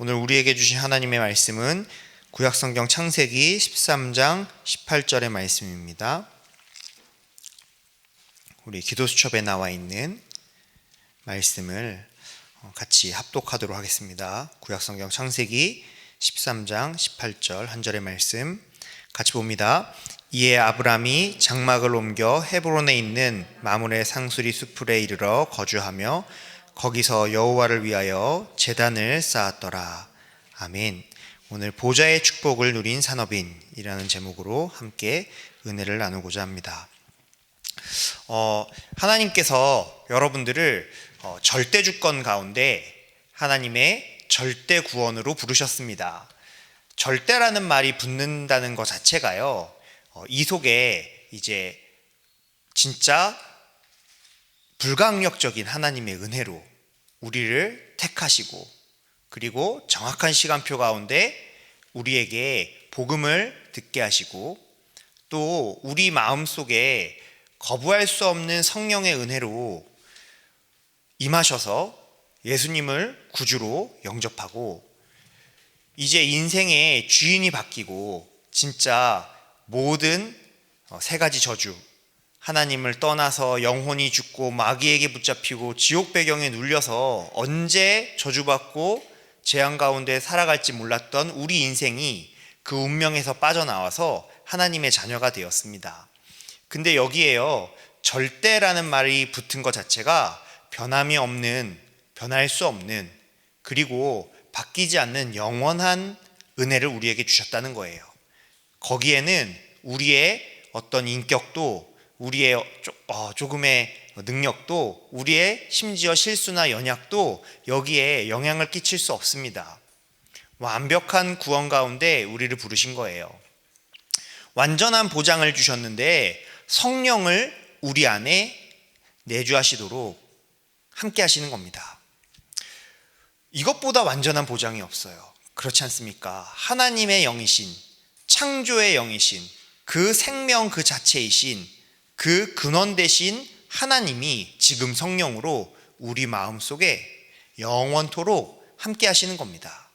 오늘 우리에게 주신 하나님의 말씀은 구약성경 창세기 13장 18절의 말씀입니다. 우리 기도수첩에 나와 있는 말씀을 같이 합독하도록 하겠습니다. 구약성경 창세기 13장 18절 한 절의 말씀 같이 봅니다. 이에 아브람이 장막을 옮겨 헤브론에 있는 마므레 상수리 수풀에 이르러 거주하며 거기서 여호와를 위하여 제단을 쌓았더라. 아멘. 오늘 보좌의 축복을 누린 산업인이라는 제목으로 함께 은혜를 나누고자 합니다. 하나님께서 여러분들을 절대주권 가운데 하나님의 절대 구원으로 부르셨습니다. 절대라는 말이 붙는다는 것 자체가요, 이 속에 이제 진짜 불가항력적인 하나님의 은혜로 우리를 택하시고, 그리고 정확한 시간표 가운데 우리에게 복음을 듣게 하시고, 또 우리 마음속에 거부할 수 없는 성령의 은혜로 임하셔서 예수님을 구주로 영접하고, 이제 인생의 주인이 바뀌고 진짜 모든 세 가지 저주, 하나님을 떠나서 영혼이 죽고 마귀에게 붙잡히고 지옥 배경에 눌려서 언제 저주받고 재앙 가운데 살아갈지 몰랐던 우리 인생이 그 운명에서 빠져나와서 하나님의 자녀가 되었습니다. 근데 여기에요, 절대라는 말이 붙은 것 자체가 변함이 없는, 변할 수 없는, 그리고 바뀌지 않는 영원한 은혜를 우리에게 주셨다는 거예요. 거기에는 우리의 어떤 인격도, 우리의 조금의 능력도, 우리의 심지어 실수나 연약도 여기에 영향을 끼칠 수 없습니다. 완벽한 구원 가운데 우리를 부르신 거예요. 완전한 보장을 주셨는데 성령을 우리 안에 내주하시도록 함께 하시는 겁니다. 이것보다 완전한 보장이 없어요. 그렇지 않습니까? 하나님의 영이신, 창조의 영이신, 그 생명 그 자체이신, 그 근원 되신 하나님이 지금 성령으로 우리 마음속에 영원토록 함께 하시는 겁니다.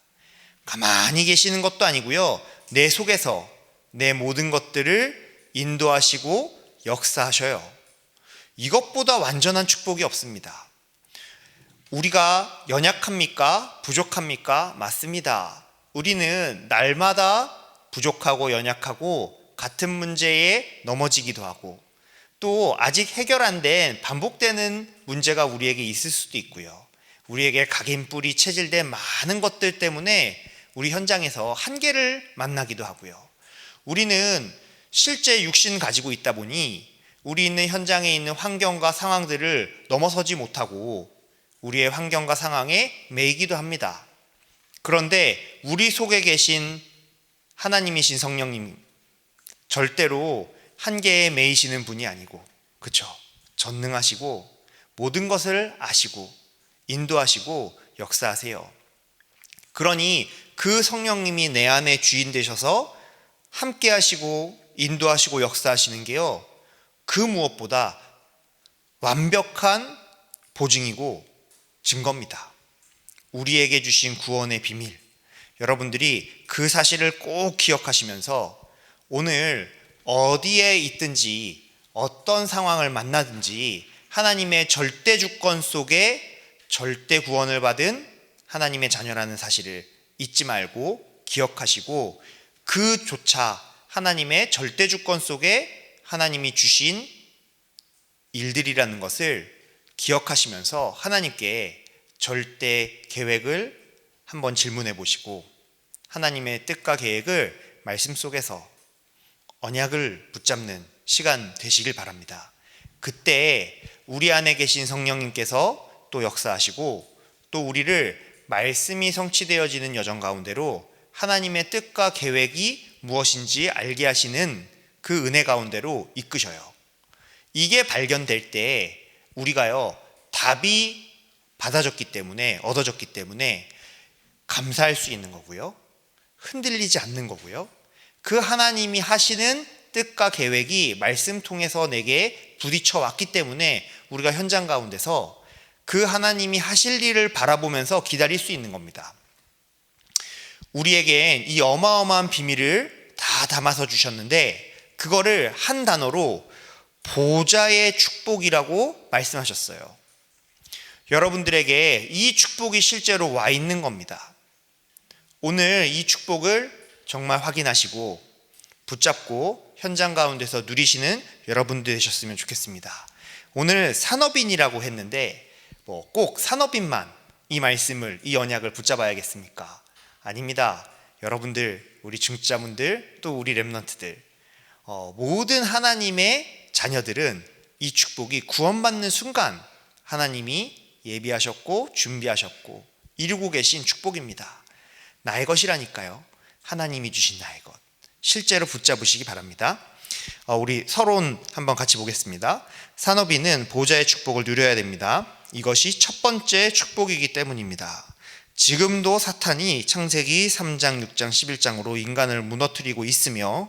가만히 계시는 것도 아니고요, 내 속에서 내 모든 것들을 인도하시고 역사하셔요. 이것보다 완전한 축복이 없습니다. 우리가 연약합니까? 부족합니까? 맞습니다. 우리는 날마다 부족하고 연약하고 같은 문제에 넘어지기도 하고, 또 아직 해결 안 된 반복되는 문제가 우리에게 있을 수도 있고요. 우리에게 각인뿌리 체질된 많은 것들 때문에 우리 현장에서 한계를 만나기도 하고요. 우리는 실제 육신 가지고 있다 보니 우리 있는 현장에 있는 환경과 상황들을 넘어서지 못하고 우리의 환경과 상황에 매이기도 합니다. 그런데 우리 속에 계신 하나님이신 성령님, 절대로 한계에 매이시는 분이 아니고, 그쵸? 전능하시고 모든 것을 아시고 인도하시고 역사하세요. 그러니 그 성령님이 내 안에 주인 되셔서 함께 하시고 인도하시고 역사하시는 게요, 그 무엇보다 완벽한 보증이고 증거입니다. 우리에게 주신 구원의 비밀, 여러분들이 그 사실을 꼭 기억하시면서 오늘 어디에 있든지 어떤 상황을 만나든지 하나님의 절대 주권 속에 절대 구원을 받은 하나님의 자녀라는 사실을 잊지 말고 기억하시고, 그조차 하나님의 절대 주권 속에 하나님이 주신 일들이라는 것을 기억하시면서 하나님께 절대 계획을 한번 질문해 보시고, 하나님의 뜻과 계획을 말씀 속에서 언약을 붙잡는 시간 되시길 바랍니다. 그때 우리 안에 계신 성령님께서 또 역사하시고, 또 우리를 말씀이 성취되어지는 여정 가운데로 하나님의 뜻과 계획이 무엇인지 알게 하시는 그 은혜 가운데로 이끄셔요. 이게 발견될 때 우리가요, 답이 받아졌기 때문에, 얻어졌기 때문에 감사할 수 있는 거고요, 흔들리지 않는 거고요, 그 하나님이 하시는 뜻과 계획이 말씀 통해서 내게 부딪혀 왔기 때문에 우리가 현장 가운데서 그 하나님이 하실 일을 바라보면서 기다릴 수 있는 겁니다. 우리에겐 이 어마어마한 비밀을 다 담아서 주셨는데 그거를 한 단어로 보좌의 축복이라고 말씀하셨어요. 여러분들에게 이 축복이 실제로 와 있는 겁니다. 오늘 이 축복을 정말 확인하시고 붙잡고 현장 가운데서 누리시는 여러분들 되셨으면 좋겠습니다. 오늘 산업인이라고 했는데 꼭 산업인만 이 말씀을, 이 언약을 붙잡아야겠습니까? 아닙니다. 여러분들, 우리 중직자분들, 또 우리 렘넌트들, 모든 하나님의 자녀들은 이 축복이 구원받는 순간 하나님이 예비하셨고 준비하셨고 이루고 계신 축복입니다. 나의 것이라니까요. 하나님이 주신 나의 것. 실제로 붙잡으시기 바랍니다. 우리 서론 한번 같이 보겠습니다. 산업인은 보좌의 축복을 누려야 됩니다. 이것이 첫 번째 축복이기 때문입니다. 지금도 사탄이 창세기 3장, 6장, 11장으로 인간을 무너뜨리고 있으며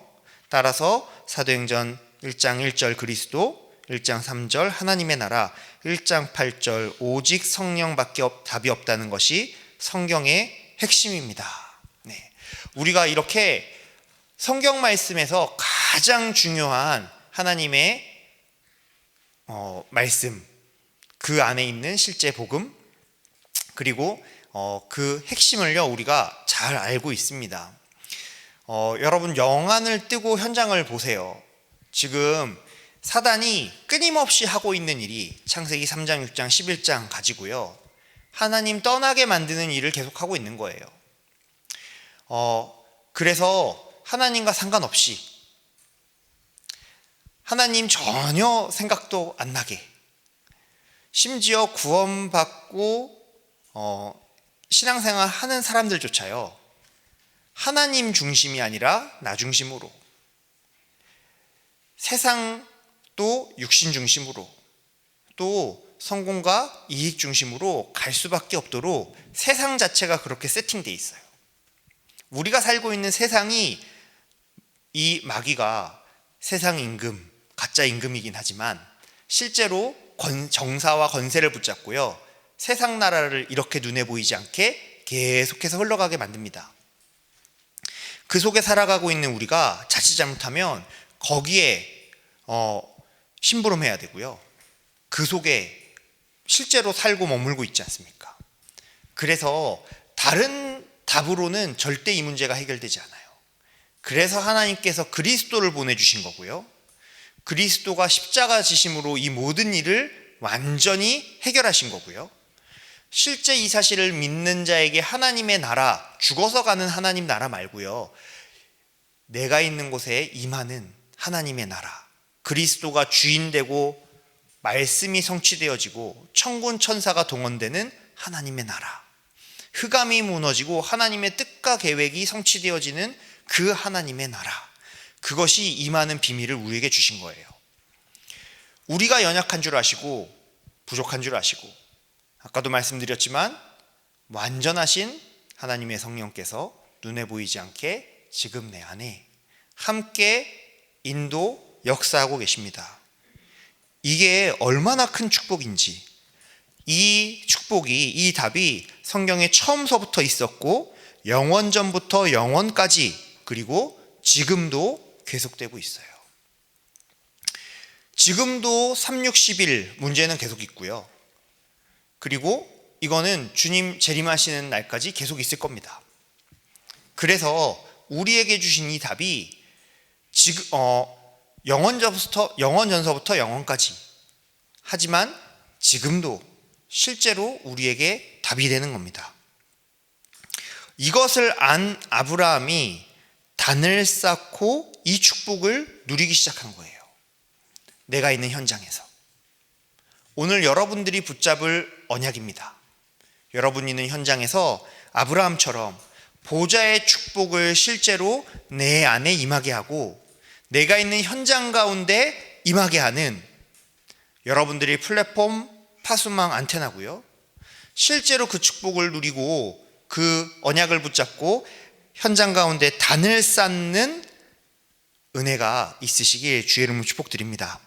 따라서 사도행전 1장 1절 그리스도, 1장 3절 하나님의 나라, 1장 8절 오직 성령밖에 답이 없다는 것이 성경의 핵심입니다. 네. 우리가 이렇게 성경 말씀에서 가장 중요한 하나님의 말씀, 그 안에 있는 실제 복음, 그리고 그 핵심을요 우리가 잘 알고 있습니다. 여러분 영안을 뜨고 현장을 보세요. 지금 사단이 끊임없이 하고 있는 일이 창세기 3장, 6장, 11장 가지고요 하나님 떠나게 만드는 일을 계속하고 있는 거예요. 그래서 하나님과 상관없이 하나님 전혀 생각도 안 나게, 심지어 구원받고 신앙생활 하는 사람들조차요 하나님 중심이 아니라 나 중심으로, 세상도 육신 중심으로, 또 성공과 이익 중심으로 갈 수밖에 없도록 세상 자체가 그렇게 세팅돼 있어요. 우리가 살고 있는 세상이, 이 마귀가 세상 임금, 가짜 임금이긴 하지만 실제로 정사와 권세를 붙잡고요 세상 나라를 이렇게 눈에 보이지 않게 계속해서 흘러가게 만듭니다. 그 속에 살아가고 있는 우리가 자칫 잘못하면 거기에 심부름해야 되고요 그 속에 실제로 살고 머물고 있지 않습니까? 그래서 다른 답으로는 절대 이 문제가 해결되지 않아요. 그래서 하나님께서 그리스도를 보내주신 거고요 그리스도가 십자가 지심으로 이 모든 일을 완전히 해결하신 거고요 실제 이 사실을 믿는 자에게 하나님의 나라, 죽어서 가는 하나님 나라 말고요 내가 있는 곳에 임하는 하나님의 나라, 그리스도가 주인되고 말씀이 성취되어지고 천군 천사가 동원되는 하나님의 나라, 흑암이 무너지고 하나님의 뜻과 계획이 성취되어지는 그 하나님의 나라, 그것이 임하는 비밀을 우리에게 주신 거예요. 우리가 연약한 줄 아시고 부족한 줄 아시고 아까도 말씀드렸지만 완전하신 하나님의 성령께서 눈에 보이지 않게 지금 내 안에 함께 인도 역사하고 계십니다. 이게 얼마나 큰 축복인지, 이 축복이, 이 답이 성경에 처음서부터 있었고 영원전부터 영원까지 그리고 지금도 계속되고 있어요. 지금도 360일 문제는 계속 있고요 그리고 이거는 주님 재림하시는 날까지 계속 있을 겁니다. 그래서 우리에게 주신 이 답이 영원전서부터 영원까지, 하지만 지금도 실제로 우리에게 답이 되는 겁니다. 이것을 안 아브라함이 단을 쌓고 이 축복을 누리기 시작한 거예요. 내가 있는 현장에서. 오늘 여러분들이 붙잡을 언약입니다. 여러분이 있는 현장에서 아브라함처럼 보좌의 축복을 실제로 내 안에 임하게 하고 내가 있는 현장 가운데 임하게 하는 여러분들이 플랫폼 파수망 안테나고요 실제로 그 축복을 누리고 그 언약을 붙잡고 현장 가운데 단을 쌓는 은혜가 있으시길 주의 이름으로 축복드립니다.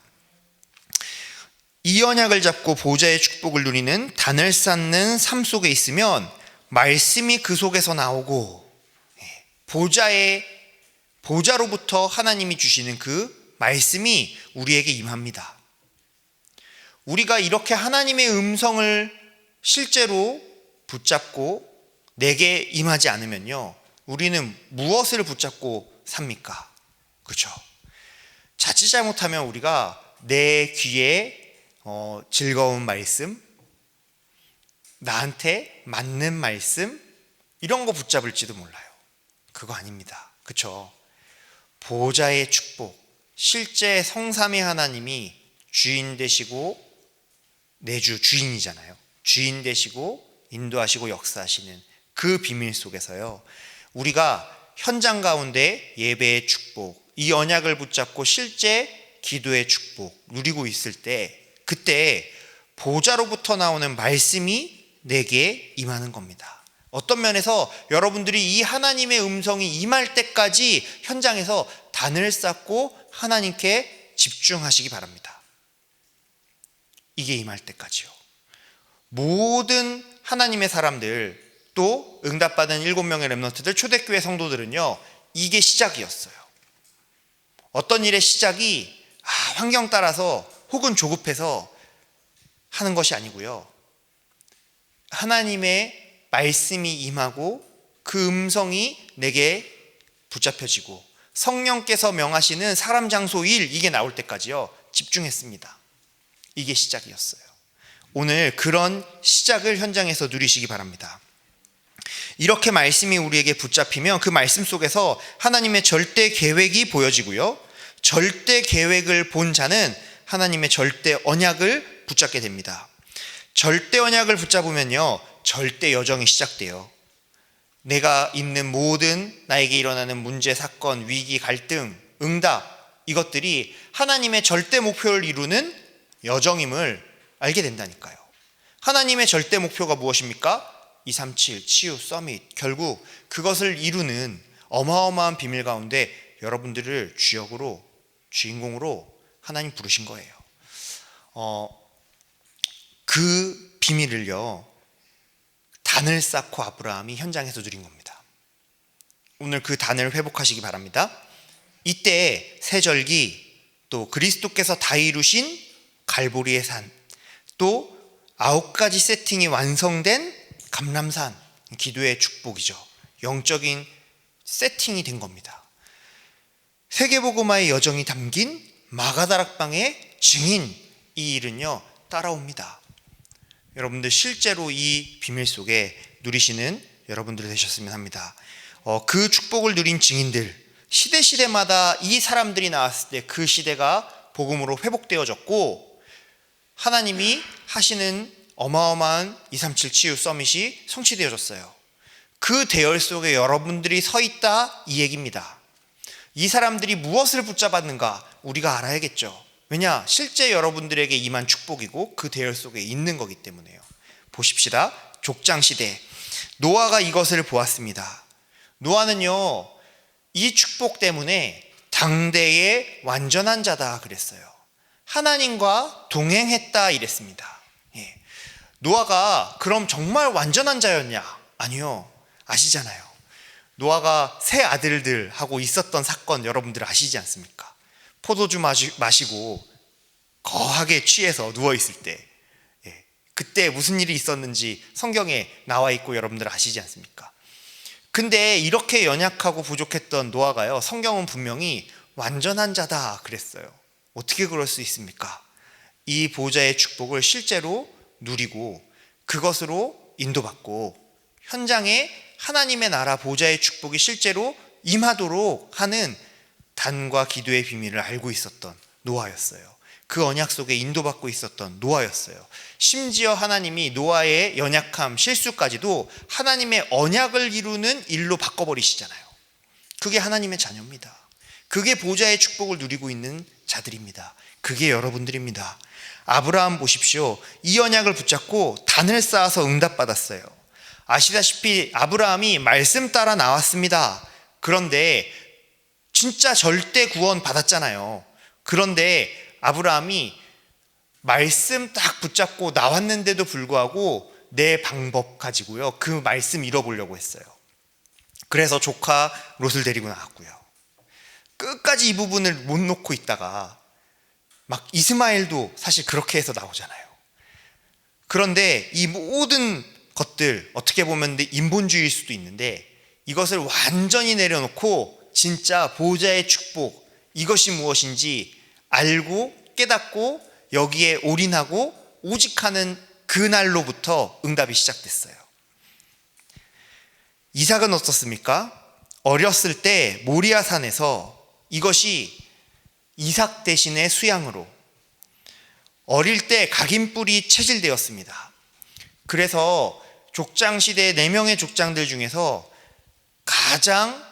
이 언약을 잡고 보좌의 축복을 누리는 단을 쌓는 삶 속에 있으면 말씀이 그 속에서 나오고, 보좌로부터 하나님이 주시는 그 말씀이 우리에게 임합니다. 우리가 이렇게 하나님의 음성을 실제로 붙잡고 내게 임하지 않으면요, 우리는 무엇을 붙잡고 삽니까? 그렇죠? 자칫 잘못하면 우리가 내 귀에 즐거운 말씀, 나한테 맞는 말씀, 이런 거 붙잡을지도 몰라요. 그거 아닙니다. 그렇죠? 보좌의 축복, 실제 성삼위 하나님이 주인 되시고, 내주 주인이잖아요. 주인 되시고 인도하시고 역사하시는 그 비밀 속에서요, 우리가 현장 가운데 예배의 축복, 이 언약을 붙잡고 실제 기도의 축복 누리고 있을 때, 그때 보좌로부터 나오는 말씀이 내게 임하는 겁니다. 어떤 면에서 여러분들이 이 하나님의 음성이 임할 때까지 현장에서 단을 쌓고 하나님께 집중하시기 바랍니다. 이게 임할 때까지요. 모든 하나님의 사람들, 또 응답받은 7명의 렘넌트들, 초대교회 성도들은요, 이게 시작이었어요. 어떤 일의 시작이 환경 따라서 혹은 조급해서 하는 것이 아니고요, 하나님의 말씀이 임하고 그 음성이 내게 붙잡혀지고 성령께서 명하시는 사람 장소 일, 이게 나올 때까지요 집중했습니다. 이게 시작이었어요. 오늘 그런 시작을 현장에서 누리시기 바랍니다. 이렇게 말씀이 우리에게 붙잡히면 그 말씀 속에서 하나님의 절대 계획이 보여지고요, 절대 계획을 본 자는 하나님의 절대 언약을 붙잡게 됩니다. 절대 언약을 붙잡으면요, 절대 여정이 시작돼요. 내가 있는 모든 나에게 일어나는 문제, 사건, 위기, 갈등, 응답, 이것들이 하나님의 절대 목표를 이루는 여정임을 알게 된다니까요. 하나님의 절대 목표가 무엇입니까? 237 치유 서밋, 결국 그것을 이루는 어마어마한 비밀 가운데 여러분들을 주역으로, 주인공으로 하나님 부르신 거예요. 그 비밀을요, 단을 쌓고 아브라함이 현장에서 누린 겁니다. 오늘 그 단을 회복하시기 바랍니다. 이때 세절기, 또 그리스도께서 다 이루신 갈보리의 산, 또 9가지 세팅이 완성된 감람산, 기도의 축복이죠. 영적인 세팅이 된 겁니다. 세계복음화의 여정이 담긴 마가다락방의 증인, 이 일은요 따라옵니다. 여러분들 실제로 이 비밀 속에 누리시는 여러분들이 되셨으면 합니다. 그 축복을 누린 증인들, 시대마다 이 사람들이 나왔을 때 그 시대가 복음으로 회복되어졌고, 하나님이 하시는 어마어마한 237 치유 서밋이 성취되어졌어요. 그 대열 속에 여러분들이 서 있다, 이 얘기입니다. 이 사람들이 무엇을 붙잡았는가 우리가 알아야겠죠. 왜냐? 실제 여러분들에게 임한 축복이고 그 대열 속에 있는 거기 때문에요. 보십시다. 족장시대, 노아가 이것을 보았습니다. 노아는요, 이 축복 때문에 당대의 완전한 자다 그랬어요. 하나님과 동행했다 이랬습니다. 노아가 그럼 정말 완전한 자였냐? 아니요. 아시잖아요. 노아가 세 아들들하고 있었던 사건 여러분들 아시지 않습니까? 포도주 마시고 거하게 취해서 누워있을 때, 그때 무슨 일이 있었는지 성경에 나와 있고 여러분들 아시지 않습니까? 근데 이렇게 연약하고 부족했던 노아가요, 성경은 분명히 완전한 자다 그랬어요. 어떻게 그럴 수 있습니까? 이 보좌의 축복을 실제로 누리고 그것으로 인도받고 현장에 하나님의 나라 보좌의 축복이 실제로 임하도록 하는 단과 기도의 비밀을 알고 있었던 노아였어요. 그 언약 속에 인도받고 있었던 노아였어요. 심지어 하나님이 노아의 연약함, 실수까지도 하나님의 언약을 이루는 일로 바꿔버리시잖아요. 그게 하나님의 자녀입니다. 그게 보좌의 축복을 누리고 있는 자들입니다. 그게 여러분들입니다. 아브라함 보십시오. 이 언약을 붙잡고 단을 쌓아서 응답받았어요. 아시다시피 아브라함이 말씀 따라 나왔습니다. 그런데 진짜 절대 구원 받았잖아요. 그런데 아브라함이 말씀 딱 붙잡고 나왔는데도 불구하고 내 방법 가지고요, 그 말씀 잃어보려고 했어요. 그래서 조카 롯을 데리고 나갔고요. 끝까지 이 부분을 못 놓고 있다가 막 이스마엘도 사실 그렇게 해서 나오잖아요. 그런데 이 모든 것들 어떻게 보면 인본주의일 수도 있는데 이것을 완전히 내려놓고 진짜 보호자의 축복, 이것이 무엇인지 알고 깨닫고 여기에 올인하고 오직하는 그날로부터 응답이 시작됐어요. 이삭은 어떻습니까? 어렸을 때 모리아산에서 이것이 이삭 대신의 수양으로 어릴 때 각인뿔이 체질되었습니다. 그래서 족장 시대 4명의 족장들 중에서 가장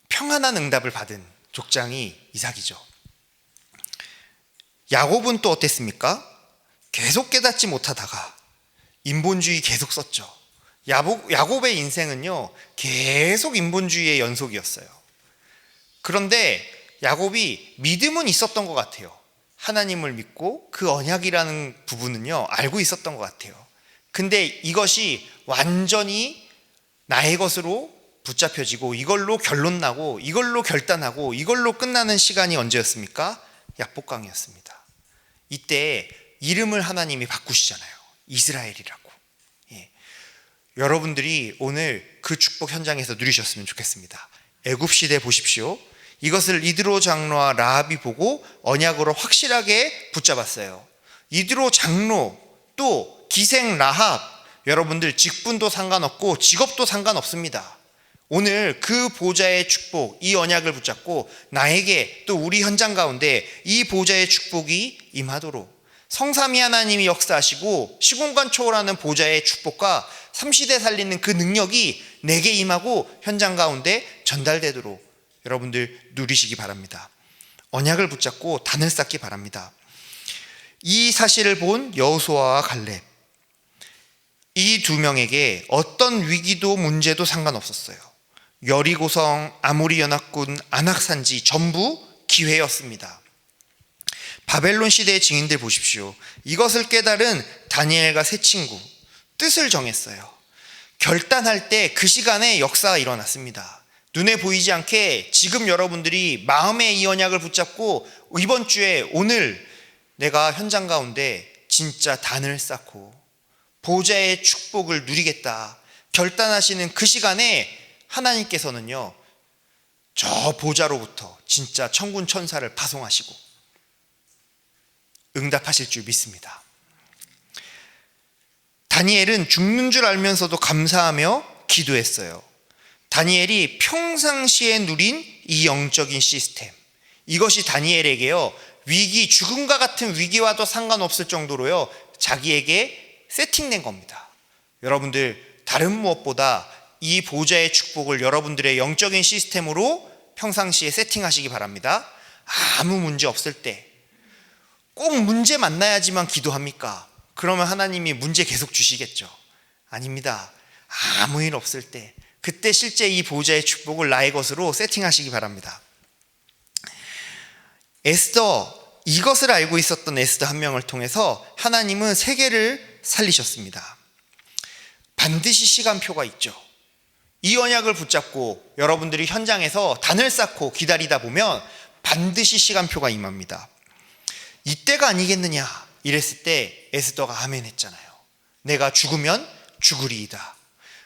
평안한 응답을 받은 족장이 이삭이죠. 야곱은 또 어땠습니까? 계속 깨닫지 못하다가 인본주의 계속 썼죠. 야곱의 인생은요, 계속 인본주의의 연속이었어요. 그런데 야곱이 믿음은 있었던 것 같아요. 하나님을 믿고 그 언약이라는 부분은요, 알고 있었던 것 같아요. 근데 이것이 완전히 나의 것으로 붙잡혀지고 이걸로 결론 나고 이걸로 결단하고 이걸로 끝나는 시간이 언제였습니까? 약복강이었습니다. 이때 이름을 하나님이 바꾸시잖아요. 이스라엘이라고. 예. 여러분들이 오늘 그 축복 현장에서 누리셨으면 좋겠습니다. 애굽 시대 보십시오. 이것을 이드로 장로와 라합이 보고 언약으로 확실하게 붙잡았어요. 이드로 장로 또 기생 라합, 여러분들 직분도 상관없고 직업도 상관없습니다. 오늘 그 보좌의 축복, 이 언약을 붙잡고 나에게 또 우리 현장 가운데 이 보좌의 축복이 임하도록 성삼위 하나님이 역사하시고 시공간 초월하는 보좌의 축복과 삼시대 살리는 그 능력이 내게 임하고 현장 가운데 전달되도록 여러분들 누리시기 바랍니다. 언약을 붙잡고 단을 쌓기 바랍니다. 이 사실을 본 여호수아와 갈렙, 이 두 명에게 어떤 위기도 문제도 상관없었어요. 여리고성, 아모리 연합군, 안악산지 전부 기회였습니다. 바벨론 시대의 증인들 보십시오. 이것을 깨달은 다니엘과 세 친구, 뜻을 정했어요. 결단할 때 그 시간에 역사가 일어났습니다. 눈에 보이지 않게 지금 여러분들이 마음의 이 언약을 붙잡고 이번 주에 오늘 내가 현장 가운데 진짜 단을 쌓고 보좌의 축복을 누리겠다 결단하시는 그 시간에 하나님께서는요, 저 보좌로부터 진짜 천군 천사를 파송하시고 응답하실 줄 믿습니다. 다니엘은 죽는 줄 알면서도 감사하며 기도했어요. 다니엘이 평상시에 누린 이 영적인 시스템, 이것이 다니엘에게요, 위기, 죽음과 같은 위기와도 상관없을 정도로요, 자기에게 세팅된 겁니다. 여러분들, 다른 무엇보다 이 보좌의 축복을 여러분들의 영적인 시스템으로 평상시에 세팅하시기 바랍니다. 아무 문제 없을 때 꼭 문제 만나야지만 기도합니까? 그러면 하나님이 문제 계속 주시겠죠? 아닙니다. 아무 일 없을 때, 그때 실제 이 보좌의 축복을 나의 것으로 세팅하시기 바랍니다. 에스더, 이것을 알고 있었던 에스더 한 명을 통해서 하나님은 세계를 살리셨습니다. 반드시 시간표가 있죠. 이 언약을 붙잡고 여러분들이 현장에서 단을 쌓고 기다리다 보면 반드시 시간표가 임합니다. 이때가 아니겠느냐 이랬을 때 에스더가 아멘 했잖아요. 내가 죽으면 죽으리이다.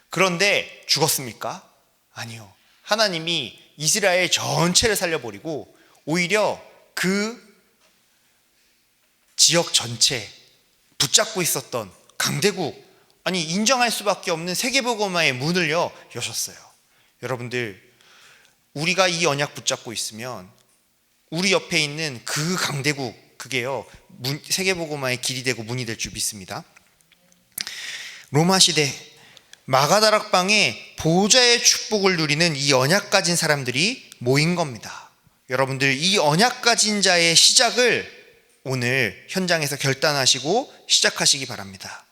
그런데 죽었습니까? 아니요. 하나님이 이스라엘 전체를 살려버리고 오히려 그 지역 전체 붙잡고 있었던 강대국, 아니 인정할 수밖에 없는 세계복음화의 문을요 여셨어요. 여러분들, 우리가 이 언약 붙잡고 있으면 우리 옆에 있는 그 강대국, 그게요 세계복음화의 길이 되고 문이 될 줄 믿습니다. 로마 시대 마가다락방에 보좌의 축복을 누리는 이 언약 가진 사람들이 모인 겁니다. 여러분들, 이 언약 가진 자의 시작을 오늘 현장에서 결단하시고 시작하시기 바랍니다.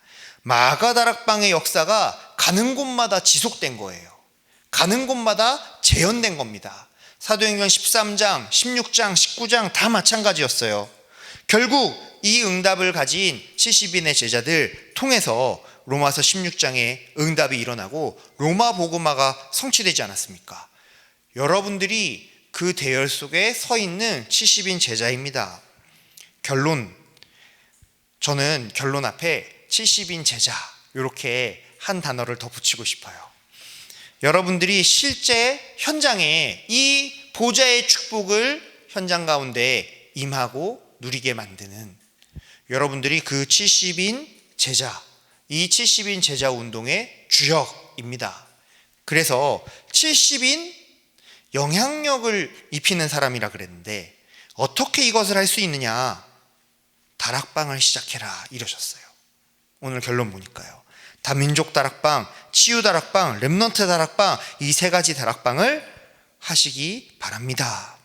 마가다락방의 역사가 가는 곳마다 지속된 거예요. 가는 곳마다 재현된 겁니다. 사도행전 13장, 16장, 19장 다 마찬가지였어요. 결국 이 응답을 가진 70인의 제자들 통해서 로마서 16장에 응답이 일어나고 로마 복음화가 성취되지 않았습니까? 여러분들이 그 대열 속에 서 있는 70인 제자입니다. 저는 결론 앞에 70인 제자 이렇게 한 단어를 더 붙이고 싶어요. 여러분들이 실제 현장에 이 보좌의 축복을 현장 가운데 임하고 누리게 만드는 여러분들이 그 70인 제자, 이 70인 제자 운동의 주역입니다. 그래서 70인 영향력을 입히는 사람이라 그랬는데 어떻게 이것을 할 수 있느냐? 다락방을 시작해라 이러셨어요. 오늘 결론 보니까요. 다민족 다락방, 치유 다락방, 렘넌트 다락방, 이 세 가지 다락방을 하시기 바랍니다.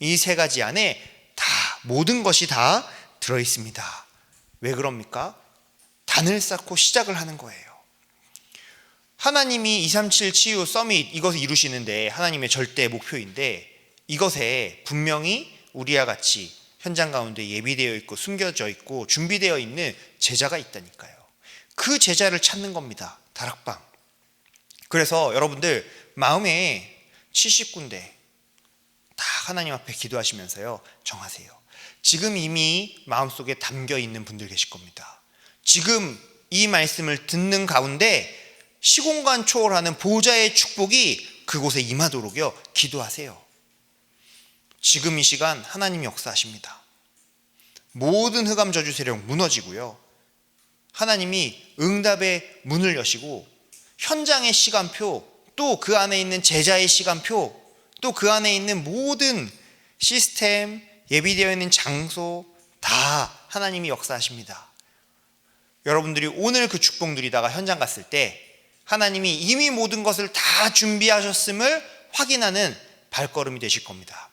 이 세 가지 안에 다 모든 것이 다 들어있습니다. 왜 그럽니까? 단을 쌓고 시작을 하는 거예요. 하나님이 237 치유 서밋 이것을 이루시는데 하나님의 절대 목표인데 이것에 분명히 우리와 같이 현장 가운데 예비되어 있고 숨겨져 있고 준비되어 있는 제자가 있다니까요. 그 제자를 찾는 겁니다. 다락방. 그래서 여러분들 마음에 70군데 다 하나님 앞에 기도하시면서요 정하세요. 지금 이미 마음속에 담겨 있는 분들 계실 겁니다. 지금 이 말씀을 듣는 가운데 시공간 초월하는 보좌의 축복이 그곳에 임하도록요 기도하세요. 지금 이 시간 하나님이 역사하십니다. 모든 흑암 저주 세력 무너지고요. 하나님이 응답의 문을 여시고 현장의 시간표, 또 그 안에 있는 제자의 시간표, 또 그 안에 있는 모든 시스템, 예비되어 있는 장소 다 하나님이 역사하십니다. 여러분들이 오늘 그 축복 누리다가 현장 갔을 때 하나님이 이미 모든 것을 다 준비하셨음을 확인하는 발걸음이 되실 겁니다.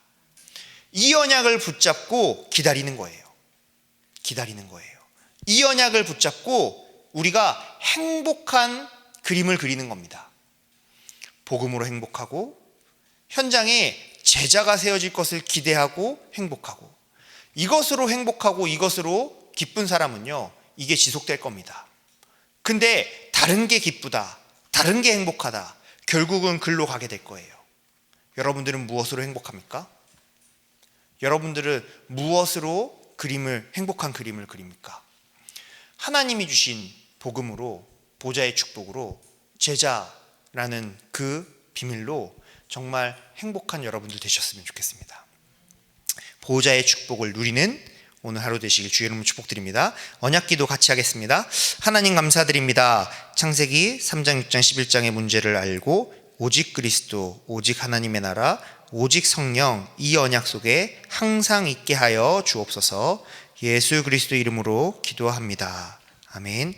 이 언약을 붙잡고 기다리는 거예요. 기다리는 거예요. 이 언약을 붙잡고 우리가 행복한 그림을 그리는 겁니다. 복음으로 행복하고 현장에 제자가 세워질 것을 기대하고 행복하고 이것으로 행복하고 이것으로 기쁜 사람은요 이게 지속될 겁니다. 근데 다른 게 기쁘다, 다른 게 행복하다, 결국은 글로 가게 될 거예요. 여러분들은 무엇으로 행복합니까? 여러분들은 무엇으로 행복한 그림을 그립니까? 하나님이 주신 복음으로, 보좌의 축복으로, 제자라는 그 비밀로 정말 행복한 여러분들 되셨으면 좋겠습니다. 보좌의 축복을 누리는 오늘 하루 되시길 주의 이름으로 축복드립니다. 언약기도 같이 하겠습니다. 하나님 감사드립니다. 창세기 3장, 6장, 11장의 문제를 알고 오직 그리스도, 오직 하나님의 나라, 오직 성령 이 언약 속에 항상 있게 하여 주옵소서. 예수 그리스도 이름으로 기도합니다. 아멘.